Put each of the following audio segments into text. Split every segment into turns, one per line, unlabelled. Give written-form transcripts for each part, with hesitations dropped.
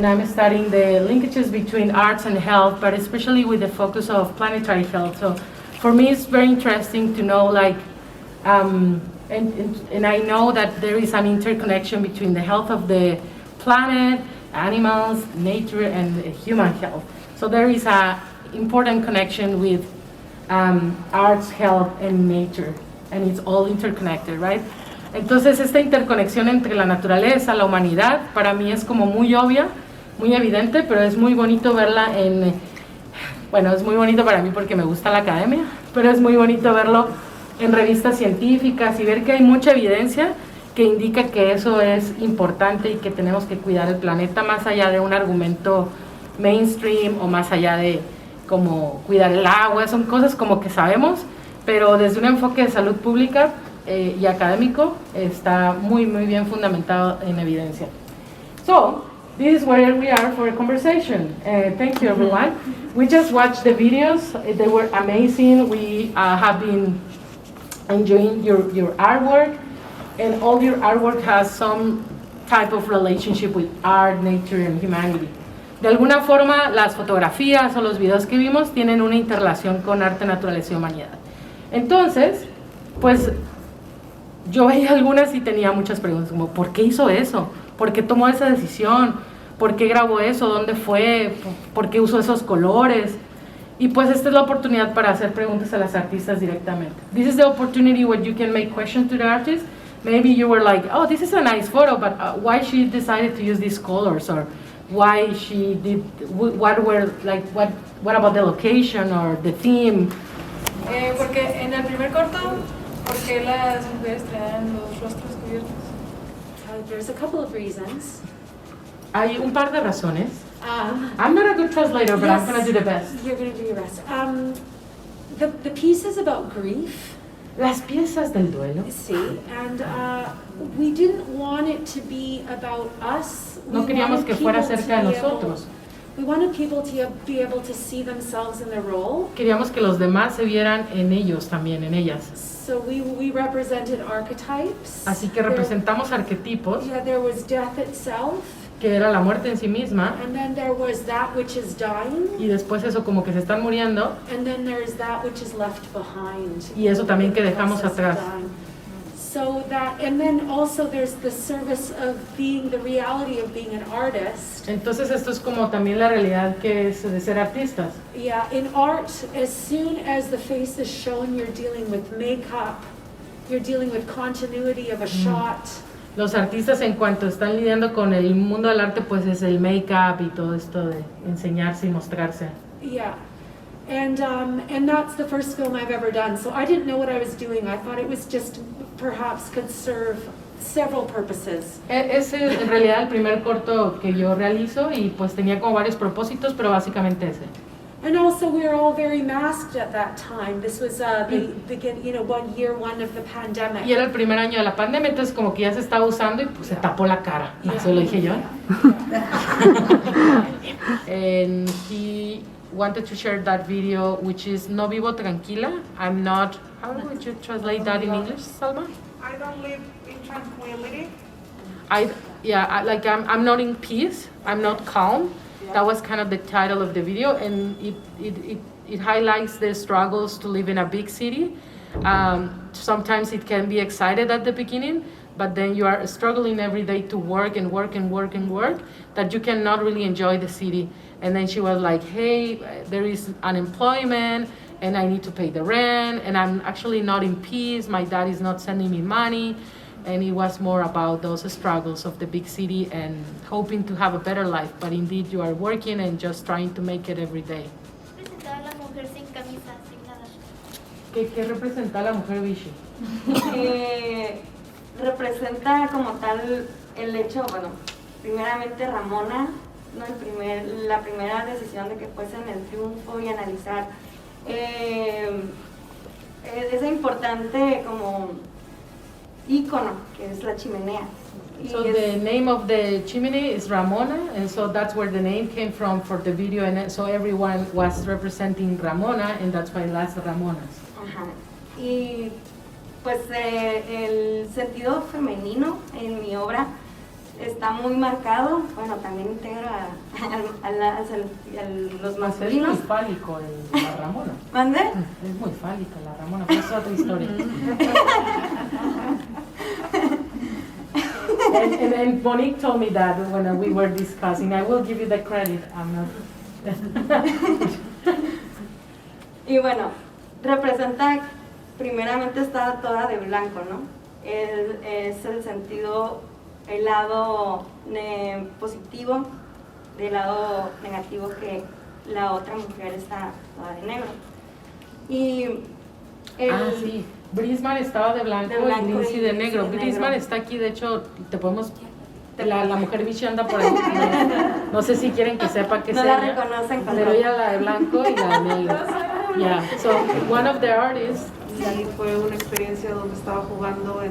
and I'm studying the linkages between arts and health, but especially with the focus of planetary health. So for me, it's very interesting to know, like, and I know that there is an interconnection between the health of the planet, animals, nature, and human health. So there is an important connection with arts, health, and nature, and it's all interconnected, right? Entonces esta interconexión entre la naturaleza, la humanidad, para mí es como muy obvia, muy evidente, pero es muy bonito verla en, bueno, es muy bonito para mí porque me gusta la academia, pero es muy bonito verlo en revistas científicas y ver que hay mucha evidencia que indica que eso es importante y que tenemos que cuidar el planeta más allá de un argumento mainstream o más allá de como cuidar el agua. Son cosas como que sabemos, pero desde un enfoque de salud pública y académico está muy bien fundamentado en evidencia. So, this is where we are for a conversation. Thank you, everyone. We just watched the videos. They were amazing. We have been enjoying your artwork, and all your artwork has some type of relationship with art, nature, and humanity. De alguna forma, las fotografías o los videos que vimos tienen una interrelación con arte, naturaleza y humanidad. Entonces, pues, yo veía algunas y tenía muchas preguntas, como, ¿por qué hizo eso? ¿Por qué tomó esa decisión? ¿Por qué grabó eso? ¿Dónde fue? ¿Por qué usó esos colores? Y pues esta es la oportunidad para hacer preguntas a las artistas directamente. This is the opportunity where you can make questions to the artist. Maybe you were like, oh, this is a nice photo, but why she decided to use these colors, or why she did, what about the location or the theme?
Porque en el primer corto, ¿por qué las mujeres traen los rostros cubiertos?
There's a couple of reasons.
Hay un par de razones. I'm not a good translator, but yes, I'm going to do the best.
You're going to do your best. The piece is about grief.
Las piezas del duelo.
Sí, and we didn't want it to be about us.
No queríamos que fuera acerca de nosotros.
We wanted people to be able to see themselves in their role.
Queríamos que los demás se vieran en ellos también, en ellas.
So we represented archetypes.
Así que representamos arquetipos.
Yeah, there was death itself.
Que era la muerte en sí misma.
And then there was that which is dying.
Y después eso como que se están muriendo.
And then there's that which is left behind.
Y eso también que dejamos atrás.
So that, and then also there's the service of being the reality of being an artist.
Entonces esto es como también la realidad que es de ser artistas.
Yeah, in art, as soon as the face is shown, you're dealing with makeup, you're dealing with continuity of a shot.
Los artistas, en cuanto están lidiando con el mundo del arte, pues es el make-up y todo esto de enseñarse y mostrarse.
Yeah, and that's the first film I've ever done, so I didn't know what I was doing. I thought it was just perhaps could serve several purposes.
Es en realidad el primer corto que yo realizo y pues tenía como varios propósitos, pero básicamente ese.
And also we were all very masked at that time. This was the year one of the pandemic.
Y era el primer año de la pandemia, entonces como que ya se estaba usando y pues se tapó la cara. Eso lo dije yo. And he wanted to share that video, which is No Vivo Tranquila. I'm not, how would you translate that in English, Salma?
I don't live in tranquility.
I'm not in peace, I'm not calm. That was kind of the title of the video, and it highlights the struggles to live in a big city. Sometimes it can be excited at the beginning, but then you are struggling every day to work, that you cannot really enjoy the city. And then she was like, hey, there is unemployment, and I need to pay the rent, and I'm actually not in peace, my dad is not sending me money. And it was more about those struggles of the big city and hoping to have a better life, but indeed you are working and just trying to make it every day.
Representa a la mujer sin camisa, sin nada.
¿Qué representa a la mujer Vichy?
Representa como tal el hecho, bueno, primeramente Ramona, ¿no? La primera decisión de que fuese en el triunfo y analizar esa importante como ícono que es la chimenea.
So the name of the chimney is Ramona, and so that's where the name came from for the video, and so everyone was representing Ramona, and that's why Las Ramonas.
Ajá. Y pues el sentido femenino en mi obra está muy marcado, bueno, también integra a los
Pues es
masculinos.
muy fálico la Ramona.
¿Mande?
Es muy fálica la Ramona, pero es otra historia. and Monique told me that when we were discussing. I will give you the credit. I'm not.
Y bueno, representa, primeramente está toda de blanco, ¿no? Es el sentido, el lado positivo del lado negativo, que la otra mujer está toda de negro. Y
Sí. Brisman estaba de blanco y Lindsay de negro. Brisman está aquí, de hecho, te podemos... La mujer bichi anda por ahí. No sé si quieren que sepa que
no
sea.
la reconocen con
Pero ella la de blanco y la de negro. Yeah. So, one of the artists...
Sí, fue una experiencia donde estaba jugando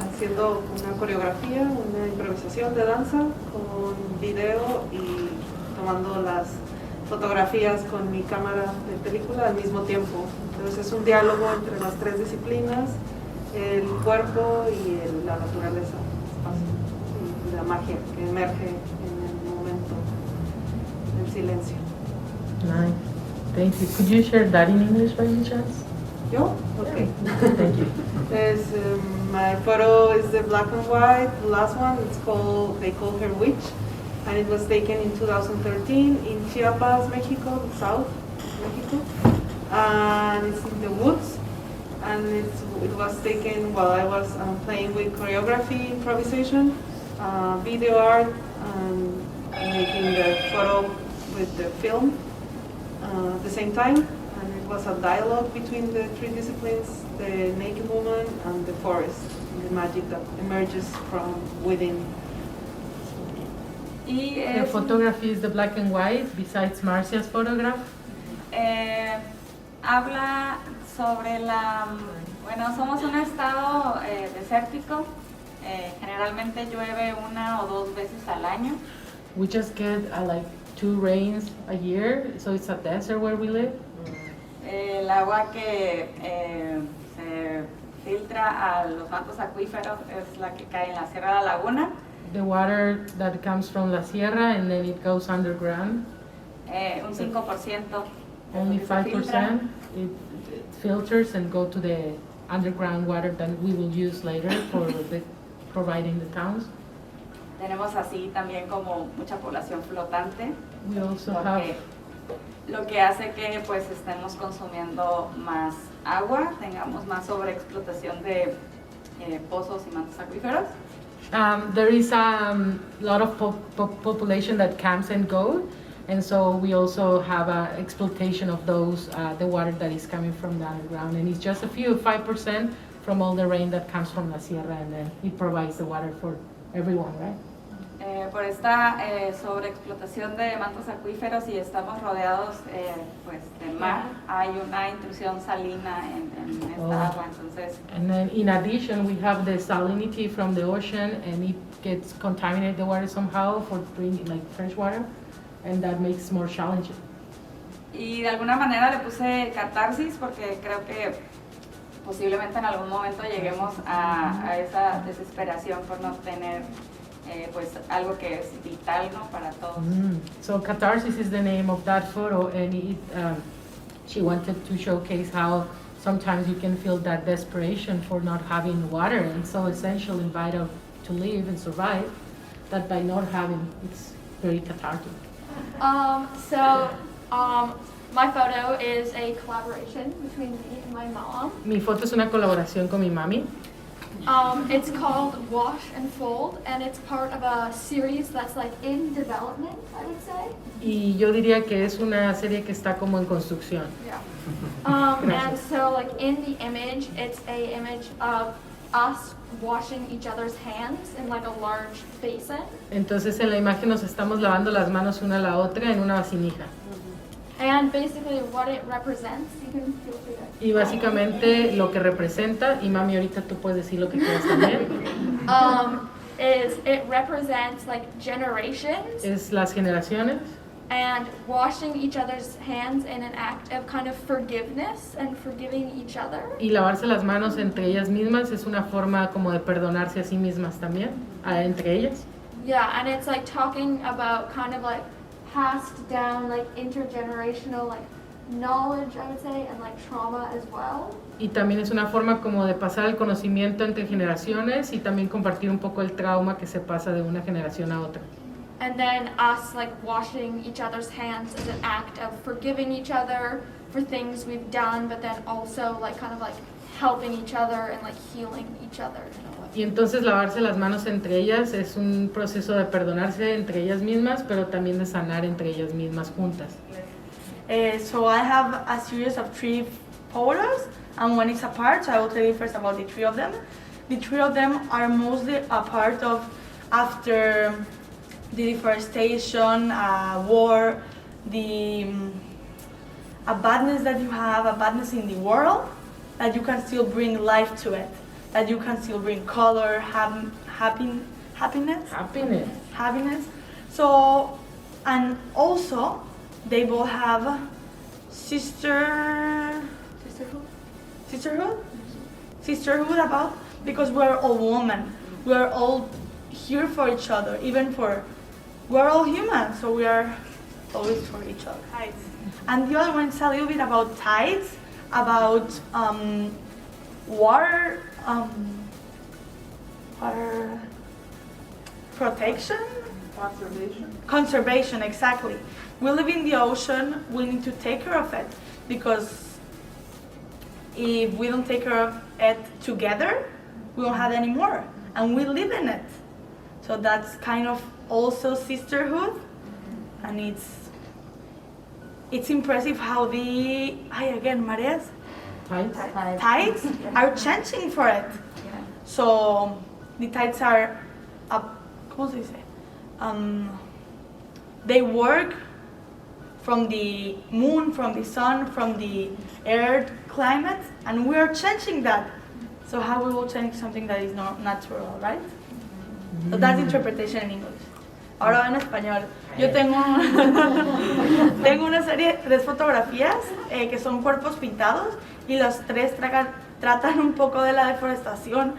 haciendo una coreografía, una improvisación de danza con video y tomando las fotografías con mi cámara de película al mismo tiempo. Entonces es un diálogo entre las tres disciplinas, el cuerpo y la naturaleza, el espacio, y la magia que emerge en el momento del silencio.
Nice. Thank you. Could you share that in English by any chance?
¿Yo? Okay.
Thank you.
My photo is the black and white. The last one, they call her Witch, and it was taken in 2013 in Chiapas, Mexico, South Mexico, and it's in the woods. And it was taken while I was playing with choreography, improvisation, video art, and making the photo with the film at the same time. And it was a dialogue between the three disciplines, the naked woman and the forest, and the magic that emerges from within.
Y
The photography is the black and white, besides Marcia's photograph.
Habla sobre bueno, somos un estado desértico, generalmente llueve 1 o 2 veces al año.
We just get like 2 rains a year, so it's a desert where we live.
El agua que se filtra a los mantos acuíferos es la que cae en la Sierra de la Laguna.
The water that comes from La Sierra and then it goes underground.
Un 5%.
Only
se filtra.
5%. It filters and go to the underground water that we will use later for providing the towns.
Tenemos así también como mucha población flotante,
We also have
lo que hace que pues estemos consumiendo más agua, tengamos más sobreexplotación de pozos y mantos acuíferos.
there is a lot of population that comes and goes, and so we also have exploitation of those the water that is coming from the underground, and it's just 5% from all the rain that comes from La Sierra, and then it provides the water for everyone, right?
Por esta sobreexplotación de mantos acuíferos y estamos rodeados pues del mar, hay una intrusión salina en esta agua, entonces.
And then in addition, we have the salinity from the ocean, and it gets contaminated the water somehow for drinking like fresh water, and that makes more challenging.
Y de alguna manera le puse catarsis porque creo que posiblemente en algún momento lleguemos a esa desesperación por no tener pues algo que es vital, ¿no? Para todos.
So catharsis is the name of that photo, and she wanted to showcase how sometimes you can feel that desperation for not having water, and so essential and vital to live and survive, that by not having, it's very cathartic.
My photo is a collaboration between me and my mom.
Mi foto es una colaboración con mi mami.
It's called Wash and Fold, and it's part of a series that's like in development, I would say.
Y yo diría que es una serie que está como en construcción.
Yeah. And so like in the image, it's a image of us washing each other's hands in like a large basin.
Entonces en la imagen nos estamos lavando las manos una a la otra en una vasinija.
And basically what it represents, you can feel free to.
Y básicamente lo que representa, y mami ahorita tú puedes decir lo que quieras también,
Is it represents like generations
es las generaciones
and washing each other's hands in an act of kind of forgiveness and forgiving each other.
Y lavarse las manos entre ellas mismas es una forma como de perdonarse a sí mismas también, entre ellas.
Yeah, and it's like talking about kind of like passed down like intergenerational like knowledge, I would say, and like trauma as well.
Y también es una forma como de pasar el conocimiento entre generaciones y también compartir un poco el trauma que se pasa de una generación a otra.
And then us like washing each other's hands as an act of forgiving each other for things we've done, but then also like kind of like helping each other and like healing each other in a way.
Y entonces lavarse las manos entre ellas es un proceso de perdonarse entre ellas mismas, pero también de sanar entre ellas mismas juntas.
So I have a series of 3 photos, and one is apart, so I will tell you first about the 3 of them. The 3 of them are mostly a part of after the deforestation, war, a badness that you have, a badness in the world, that you can still bring life to it, that you can still bring color, happiness. So, and also, they both have sisterhood about, because we're all women, we're all here for each other, we're all human, so we are always for each other. And the other one is a little bit about tides, about water protection? Conservation, exactly. We live in the ocean, we need to take care of it, because if we don't take care of it together, we won't have any more, and we live in it. So that's kind of also sisterhood, and it's impressive how the mareas, tides are changing for it. So the tides are ¿cómo se dice? They work from the moon, from the sun, from the earth climate, and we are changing that. So how we will change something that is not natural, right? So that's interpretation in English. Ahora va en español. Yo tengo una serie de 3 fotografías que son cuerpos pintados, y los 3 tratan un poco de la deforestación,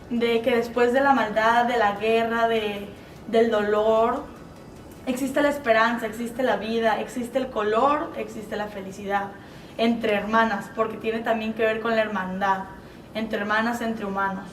de que después de la maldad, de la guerra, del dolor, existe la esperanza, existe la vida, existe el color, existe la felicidad entre hermanas, porque tiene también que ver con la hermandad, entre hermanas, entre humanos.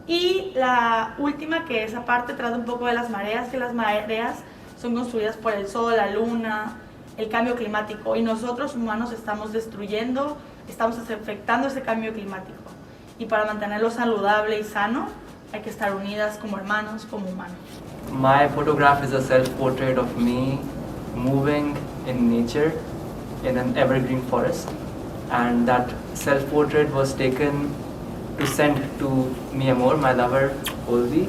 Y la última, que esa parte trata un poco de las mareas, que las mareas son construidas por el sol, la luna, el cambio climático, y nosotros humanos estamos afectando ese cambio climático. Y para mantenerlo saludable y sano, hay que estar unidas como hermanos, como humanos.
My photograph is a self-portrait of me moving in nature in an evergreen forest, and that self-portrait was taken to send to mi amor, my lover, Olvi,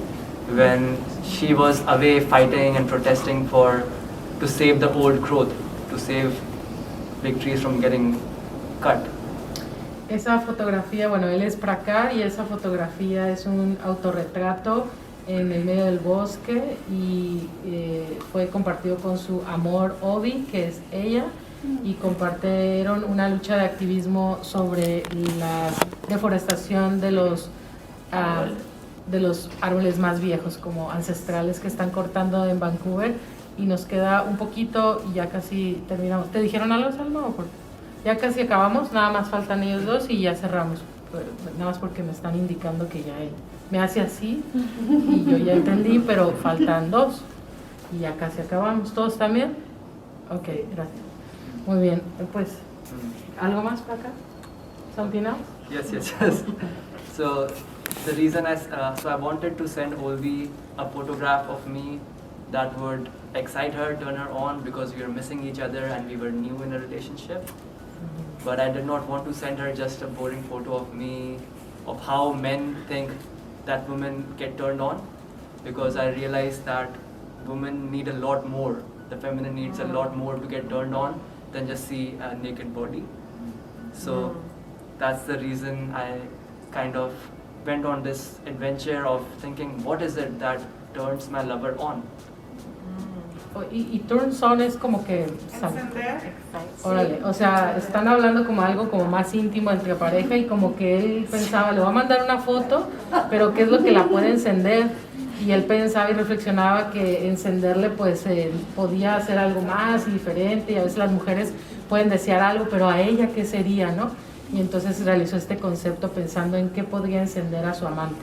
when she was away fighting and protesting to save the old growth, to save big trees from getting cut.
Esa fotografía, bueno, él es Pracar, y esa fotografía es un autorretrato en el medio del bosque, y fue compartido con su amor Obi, que es ella, y compartieron una lucha de activismo sobre la deforestación de los árboles más viejos, como ancestrales, que están cortando en Vancouver, y nos queda un poquito y ya casi terminamos. ¿Te dijeron algo, Salma? Ya casi acabamos, nada más faltan ellos 2 y ya cerramos. Nada más porque me están indicando que ya me hace así y yo ya entendí, pero faltan 2 y ya casi acabamos. ¿Todos también? Ok, gracias. Muy bien, pues, ¿algo más para acá? Something else?
Yes. So the reason I wanted to send Olvi a photograph of me that would excite her, turn her on, because we were missing each other and we were new in a relationship. But I did not want to send her just a boring photo of me, of how men think that women get turned on, because I realized that women need a lot more. The feminine needs a lot more to get turned on than just see a naked body. So that's the reason I kind of went on this adventure of thinking, what is it that turns my lover on?
Y turns on es como que...
Encender.
Órale, o sea, están hablando como algo como más íntimo entre pareja y como que él pensaba, le voy a mandar una foto, pero ¿qué es lo que la puede encender? Y él pensaba y reflexionaba que encenderle pues podía hacer algo más y diferente, y a veces las mujeres pueden desear algo, pero a ella ¿qué sería, no? Y entonces realizó este concepto pensando en qué podría encender a su amante.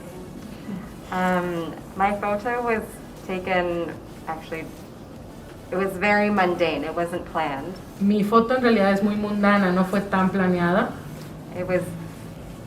My photo was taken, actually, it was very mundane, it wasn't planned.
Mi foto en realidad es muy mundana, no fue tan planeada.
It was,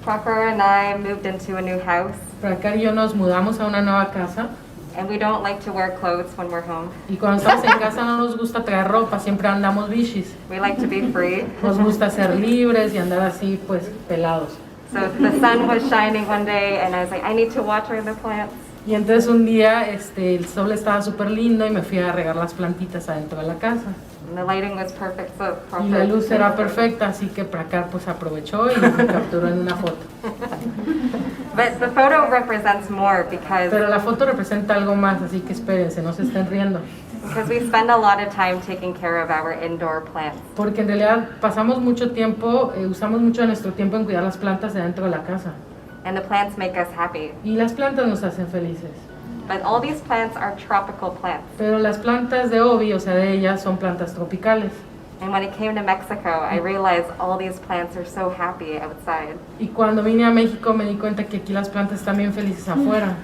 Prakhar and I moved into a new house,
Prakar y yo nos mudamos a una nueva casa
and we don't like to wear clothes when we're home.
y cuando estamos en casa no nos gusta traer ropa, siempre andamos bichis.
We like to be free.
Nos gusta ser libres y andar así pues pelados.
So the sun was shining one day, and I was like, I need to water the plants.
Y entonces un día el sol estaba súper lindo y me fui a regar las plantitas adentro de la casa.
And the lighting was perfect, so
Y la
Prakhar
luz era perfecta, así que Prakar pues aprovechó y me capturó en una foto.
But the photo represents more
Pero la foto representa algo más, así que espérense, no se estén riendo.
because we spend a lot of time taking care of our indoor plants.
Porque en realidad pasamos mucho tiempo, usamos mucho de nuestro tiempo en cuidar las plantas de dentro de la casa.
And the plants make us happy.
Y las plantas nos hacen felices.
But all these plants are tropical plants.
Pero las plantas de Obi, o sea, de ellas, son plantas tropicales.
And when I came to Mexico, I realized all these plants are so happy outside.
Y cuando vine a México me di cuenta que aquí las plantas están bien felices afuera.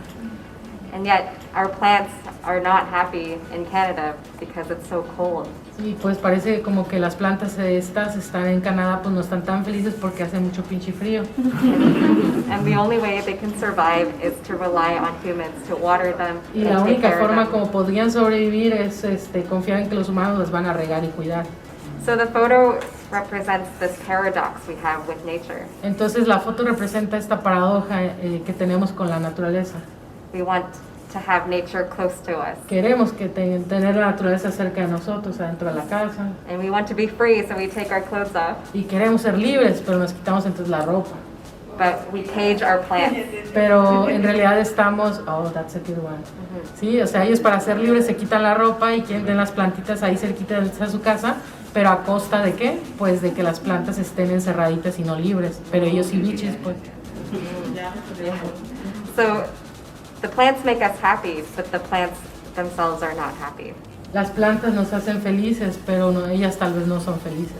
And yet, our plants are not happy in Canada because it's so cold.
Y pues parece como que las plantas estas están en Canadá, pues no están tan felices porque hace mucho pinche frío.
And the only way they can survive is to rely on humans to water them
Y la
and take
única
care of
forma
them.
como podrían sobrevivir es confiar en que los humanos las van a regar y cuidar.
So the photo represents this paradox we have with nature.
Entonces la foto representa esta paradoja que tenemos con la naturaleza.
We want to have nature close to us.
Queremos que tener la naturaleza cerca de nosotros, adentro de la casa.
And we want to be free, so we take our clothes off,
Y queremos ser libres, pero nos quitamos entonces la ropa.
but we cage our plants.
Pero en realidad estamos, oh, that's a good one. Sí, o sea, ellos para ser libres se quitan la ropa y quieren tener las plantitas ahí cerquita de su casa, pero a costa de qué? Pues de que las plantas estén encerraditas y no libres, pero ellos sí bichis, pues.
So the plants make us happy, but the plants themselves are not happy.
Las plantas nos hacen felices, pero no, ellas tal vez no son felices.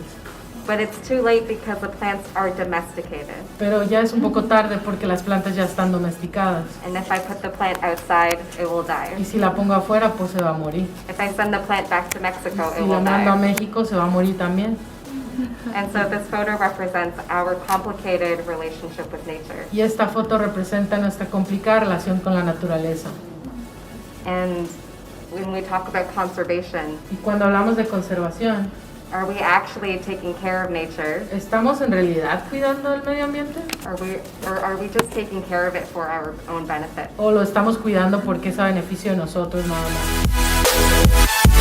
But it's too late because the plants are domesticated.
Pero ya es un poco tarde porque las plantas ya están domesticadas.
And if I put the plant outside, it will
Y
die.
si la pongo afuera, pues se va a morir.
If I send the plant back to Mexico,
Si
it
la
will
mando a
die.
México, se va a morir también.
And so this photo represents our complicated relationship with nature.
Y esta foto representa nuestra complicada relación con la naturaleza.
And when we talk about conservation,
Y cuando hablamos de conservación,
are we actually taking care of nature?
¿estamos en realidad cuidando del medio ambiente?
Or are we just taking care of it for our own benefit?
¿O lo estamos cuidando porque es a beneficio de nosotros nada más?